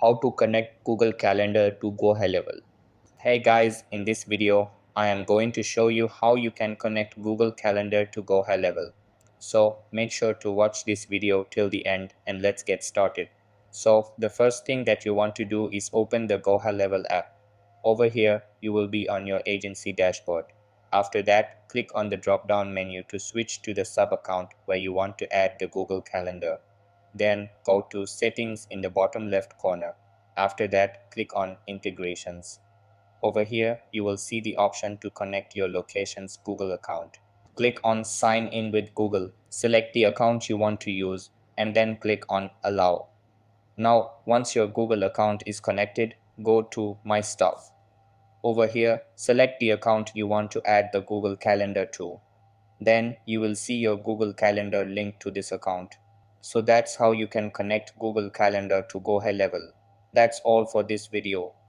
How to connect Google Calendar to Gohighlevel. Hey guys, in this video, I am going to show you how you can connect Google Calendar to Gohighlevel. So make sure to watch this video till the end and let's get started. So the first thing that you want to do is open the Gohighlevel app. Over here, you will be on your agency dashboard. After that, click on the drop-down menu to switch to the sub-account where you want to add the Google Calendar. Then go to Settings in the bottom left corner. After that, click on Integrations. Over here, you will see the option to connect your location's Google account. Click on Sign in with Google. Select the account you want to use and then click on Allow. Now, once your Google account is connected, go to My Stuff. Over here, select the account you want to add the Google Calendar to. Then you will see your Google Calendar linked to this account. So that's how you can connect Google Calendar to Gohighlevel. That's all for this video.